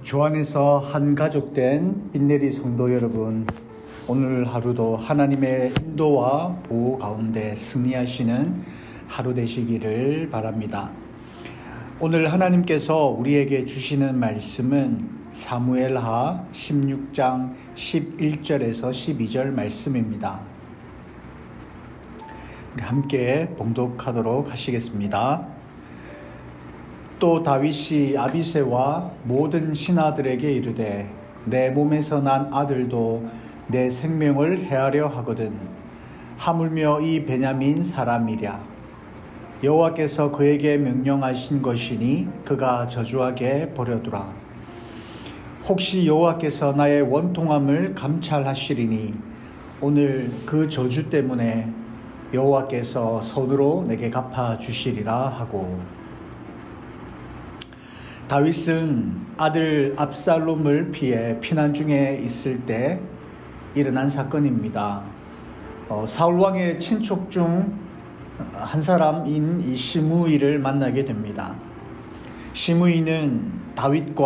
주 안에서 한 가족된 빈내리 성도 여러분, 오늘 하루도 하나님의 인도와 보호 가운데 승리하시는 하루 되시기를 바랍니다. 오늘 하나님께서 우리에게 주시는 말씀은 사무엘하 16장 11절에서 12절 말씀입니다. 우리 함께 봉독하도록 하시겠습니다. 또 다윗이 아비새와 모든 신하들에게 이르되 내 몸에서 난 아들도 내 생명을 해하려 하거든 하물며 이 베냐민 사람이랴. 여호와께서 그에게 명령하신 것이니 그가 저주하게 버려두라. 혹시 여호와께서 나의 원통함을 감찰하시리니 오늘 그 저주 때문에 여호와께서 손으로 내게 갚아주시리라 하고. 다윗은 아들 압살롬을 피해 피난 중에 있을 때 일어난 사건입니다. 사울왕의 친척 중 한 사람인 이 시므이를 만나게 됩니다. 시므이는 다윗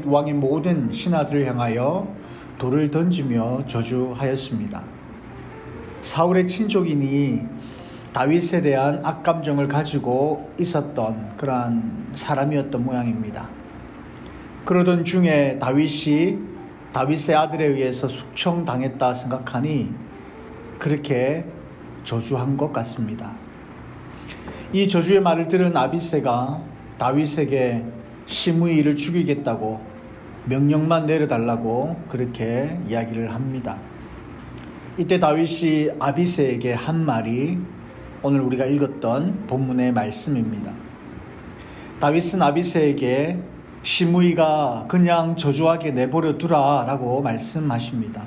왕의 모든 신하들을 향하여 돌을 던지며 저주하였습니다. 사울의 친족이니 다윗에 대한 악감정을 가지고 있었던 그러한 사람이었던 모양입니다. 그러던 중에 다윗의 아들에 의해서 숙청당했다 생각하니 그렇게 저주한 것 같습니다. 이 저주의 말을 들은 아비새가 다윗에게 시므이를 죽이겠다고 명령만 내려달라고 그렇게 이야기를 합니다. 이때 다윗이 아비새에게 한 말이 오늘 우리가 읽었던 본문의 말씀입니다. 다윗은 아비새에게 시므이가 그냥 저주하게 내버려 두라 라고 말씀하십니다.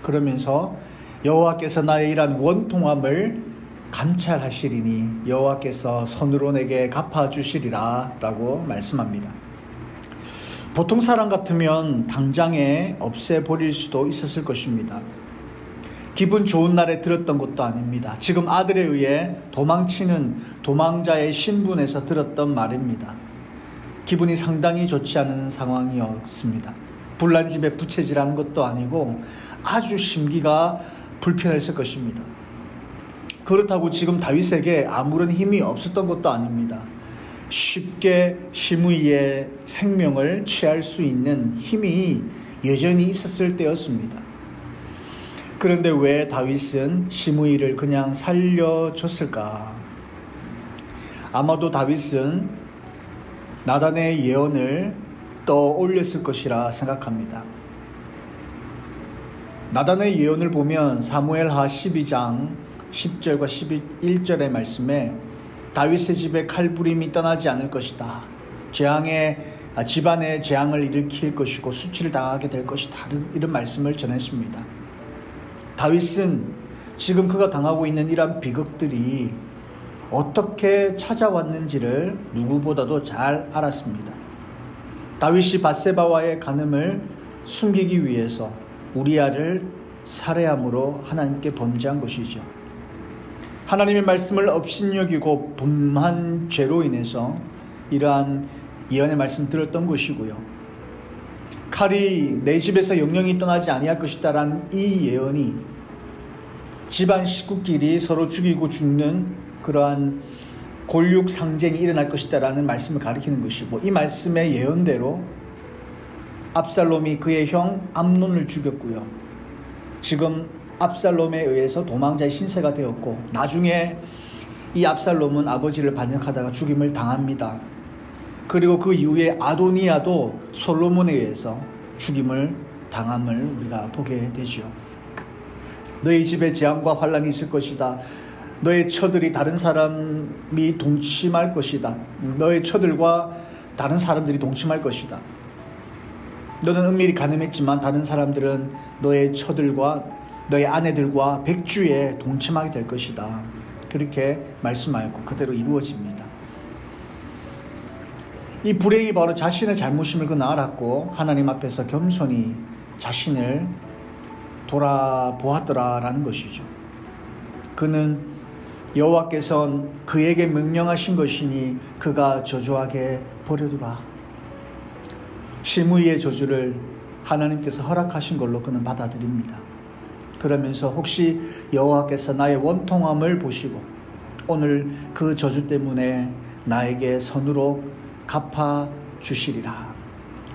그러면서 여호와께서 나의 이러한 원통함을 감찰하시리니 여호와께서 손으로 내게 갚아주시리라 라고 말씀합니다. 보통 사람 같으면 당장에 없애버릴 수도 있었을 것입니다. 기분 좋은 날에 들었던 것도 아닙니다. 지금 아들에 의해 도망치는 도망자의 신분에서 들었던 말입니다. 기분이 상당히 좋지 않은 상황이었습니다. 불난 집에 부채질하는 것도 아니고 아주 심기가 불편했을 것입니다. 그렇다고 지금 다윗에게 아무런 힘이 없었던 것도 아닙니다. 쉽게 시므이의 생명을 취할 수 있는 힘이 여전히 있었을 때였습니다. 그런데 왜 다윗은 시므이를 그냥 살려줬을까? 아마도 다윗은 나단의 예언을 떠올렸을 것이라 생각합니다. 나단의 예언을 보면 사무엘하 12장 10절과 11절의 말씀에 다윗의 집에 칼부림이 떠나지 않을 것이다. 집안에 재앙을 일으킬 것이고 수치를 당하게 될 것이다. 이런 말씀을 전했습니다. 다윗은 지금 그가 당하고 있는 이러한 비극들이 어떻게 찾아왔는지를 누구보다도 잘 알았습니다. 다윗이 밧세바와의 간음을 숨기기 위해서 우리아를 살해함으로 하나님께 범죄한 것이죠. 하나님의 말씀을 업신여기고 범한 죄로 인해서 이러한 예언의 말씀 들었던 것이고요. 칼이 내 집에서 영영이 떠나지 아니할 것이다 라는 이 예언이 집안 식구끼리 서로 죽이고 죽는 그러한 골육 상쟁이 일어날 것이다 라는 말씀을 가리키는 것이고, 이 말씀의 예언대로 압살롬이 그의 형 암논을 죽였고요. 지금 압살롬에 의해서 도망자의 신세가 되었고, 나중에 이 압살롬은 아버지를 반역하다가 죽임을 당합니다. 그리고 그 이후에 아도니아도 솔로몬에 의해서 죽임을 당함을 우리가 보게 되죠. 너희 집에 재앙과 환란이 있을 것이다. 너의 처들이 다른 사람이 동침할 것이다. 너의 처들과 다른 사람들이 동침할 것이다. 너는 은밀히 간음했지만 다른 사람들은 너의 처들과 너의 아내들과 백주에 동침하게 될 것이다. 그렇게 말씀하였고 그대로 이루어집니다. 이 불행이 바로 자신의 잘못임을 그는 알았고 하나님 앞에서 겸손히 자신을 돌아보았더라라는 것이죠. 그는 여호와께서 그에게 명령하신 것이니 그가 저주하게 버려두라. 심의의 저주를 하나님께서 허락하신 걸로 그는 받아들입니다. 그러면서 혹시 여호와께서 나의 원통함을 보시고 오늘 그 저주 때문에 나에게 선으로 갚아 주시리라.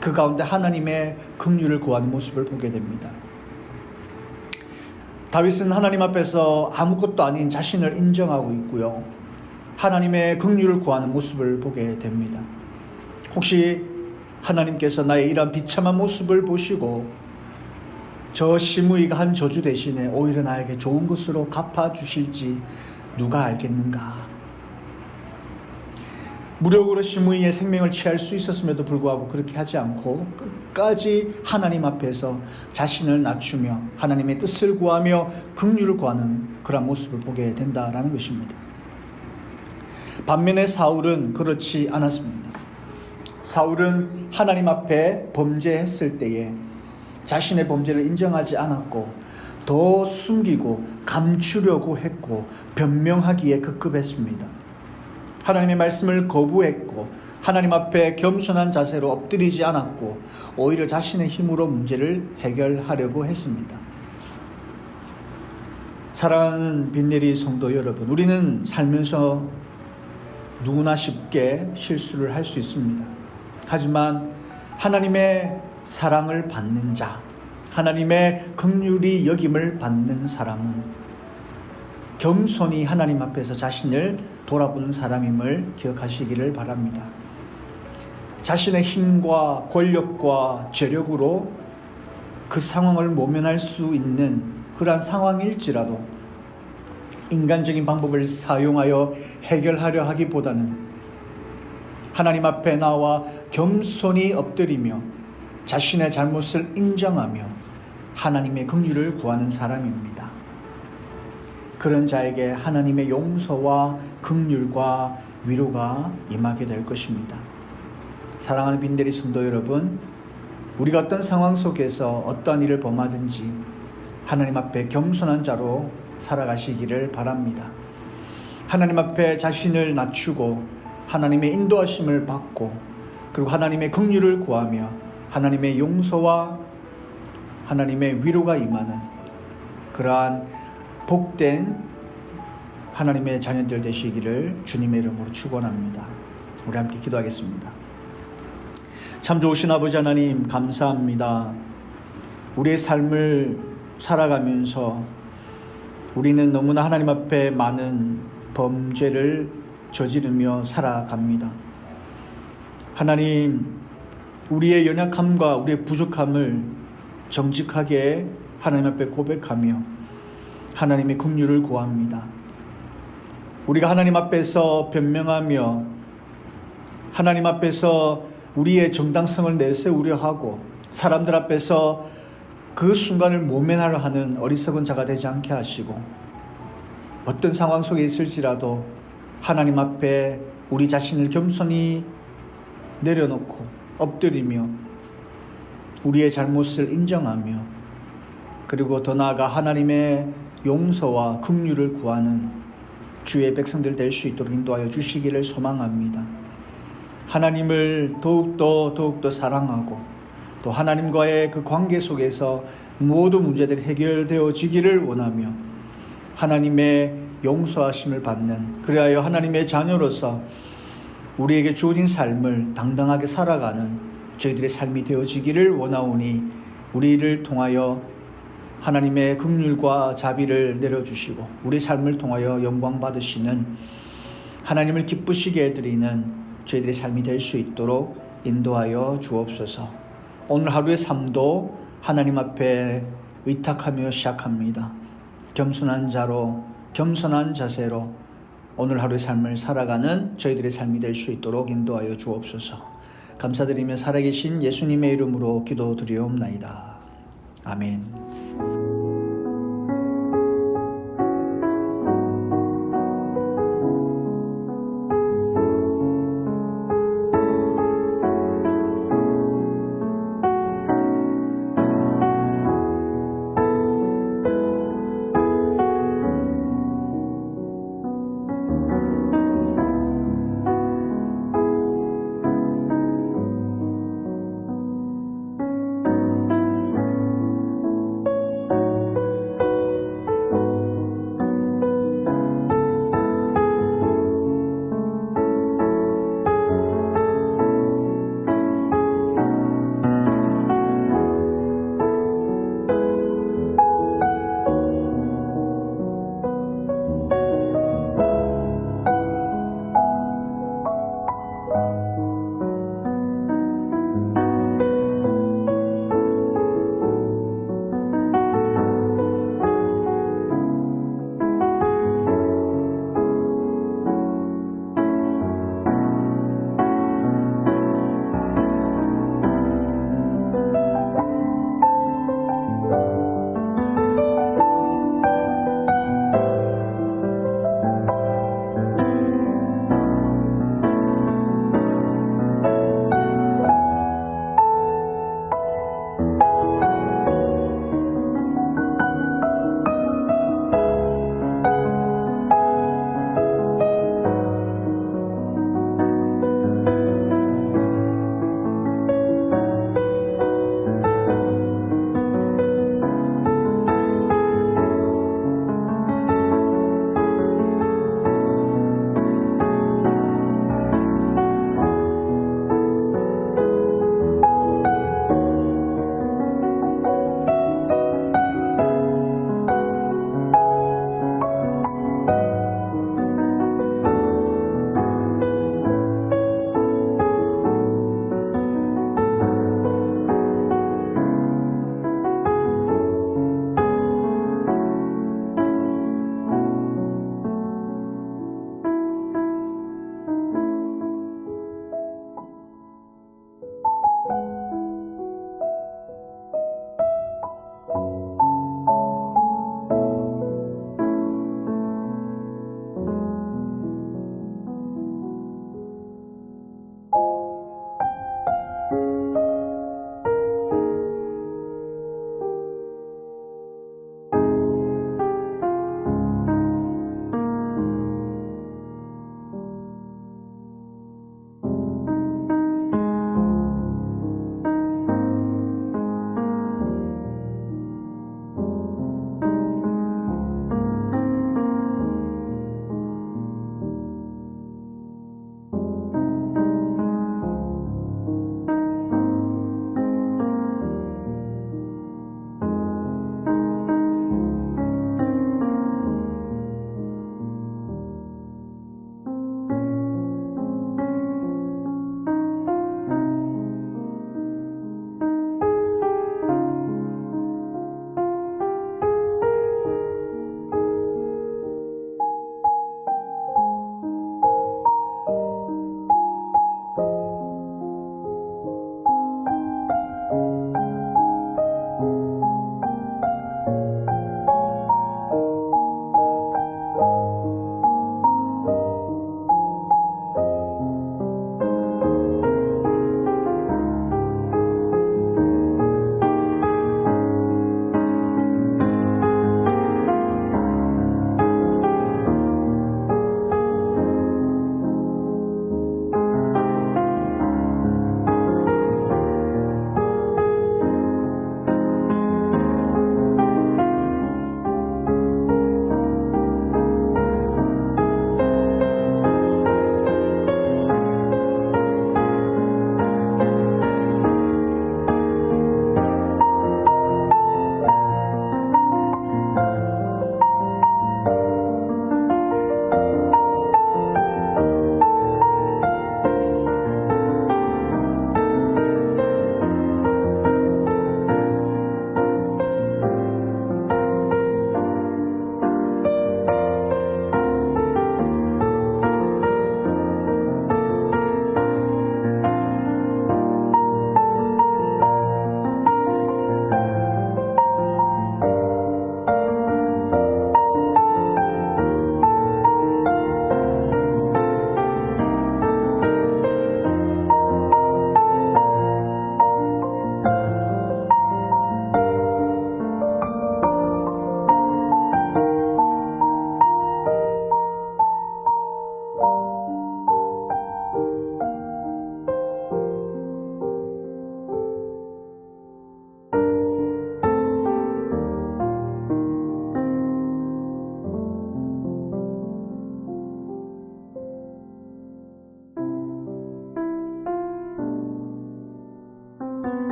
그 가운데 하나님의 긍휼을 구하는 모습을 보게 됩니다. 다윗은 하나님 앞에서 아무것도 아닌 자신을 인정하고 있고요. 하나님의 긍휼을 구하는 모습을 보게 됩니다. 혹시 하나님께서 나의 이러한 비참한 모습을 보시고 저 시므이가 한 저주 대신에 오히려 나에게 좋은 것으로 갚아주실지 누가 알겠는가. 무력으로 시므이의 생명을 취할 수 있었음에도 불구하고 그렇게 하지 않고 끝까지 하나님 앞에서 자신을 낮추며 하나님의 뜻을 구하며 긍휼을 구하는 그런 모습을 보게 된다라는 것입니다. 반면에 사울은 그렇지 않았습니다. 사울은 하나님 앞에 범죄했을 때에 자신의 범죄를 인정하지 않았고 더 숨기고 감추려고 했고 변명하기에 급급했습니다. 하나님의 말씀을 거부했고 하나님 앞에 겸손한 자세로 엎드리지 않았고 오히려 자신의 힘으로 문제를 해결하려고 했습니다. 사랑하는 빈내리 성도 여러분, 우리는 살면서 누구나 쉽게 실수를 할 수 있습니다. 하지만 하나님의 사랑을 받는 자, 하나님의 긍휼히 여김을 받는 사람은 겸손히 하나님 앞에서 자신을 돌아보는 사람임을 기억하시기를 바랍니다. 자신의 힘과 권력과 재력으로 그 상황을 모면할 수 있는 그러한 상황일지라도 인간적인 방법을 사용하여 해결하려 하기보다는 하나님 앞에 나와 겸손히 엎드리며 자신의 잘못을 인정하며 하나님의 긍휼을 구하는 사람입니다. 그런 자에게 하나님의 용서와 긍휼과 위로가 임하게 될 것입니다. 사랑하는 빈대리 성도 여러분, 우리가 어떤 상황 속에서 어떠한 일을 범하든지 하나님 앞에 겸손한 자로 살아가시기를 바랍니다. 하나님 앞에 자신을 낮추고 하나님의 인도하심을 받고 그리고 하나님의 긍휼을 구하며 하나님의 용서와 하나님의 위로가 임하는 그러한 복된 하나님의 자녀들 되시기를 주님의 이름으로 축원합니다. 우리 함께 기도하겠습니다. 참 좋으신 아버지 하나님, 감사합니다. 우리의 삶을 살아가면서 우리는 너무나 하나님 앞에 많은 범죄를 저지르며 살아갑니다. 하나님, 우리의 연약함과 우리의 부족함을 정직하게 하나님 앞에 고백하며 하나님의 긍휼을 구합니다. 우리가 하나님 앞에서 변명하며 하나님 앞에서 우리의 정당성을 내세우려 하고 사람들 앞에서 그 순간을 모면하려 하는 어리석은 자가 되지 않게 하시고 어떤 상황 속에 있을지라도 하나님 앞에 우리 자신을 겸손히 내려놓고 엎드리며 우리의 잘못을 인정하며 그리고 더 나아가 하나님의 용서와 긍휼을 구하는 주의 백성들 될 수 있도록 인도하여 주시기를 소망합니다. 하나님을 더욱더 사랑하고 또 하나님과의 그 관계 속에서 모든 문제들이 해결되어지기를 원하며 하나님의 용서하심을 받는 그리하여 하나님의 자녀로서 우리에게 주어진 삶을 당당하게 살아가는 저희들의 삶이 되어지기를 원하오니 우리를 통하여 하나님의 긍휼과 자비를 내려주시고 우리 삶을 통하여 영광 받으시는 하나님을 기쁘시게 해드리는 저희들의 삶이 될 수 있도록 인도하여 주옵소서. 오늘 하루의 삶도 하나님 앞에 의탁하며 시작합니다. 겸손한 자로 겸손한 자세로 오늘 하루의 삶을 살아가는 저희들의 삶이 될 수 있도록 인도하여 주옵소서. 감사드리며 살아계신 예수님의 이름으로 기도드리옵나이다. 아멘.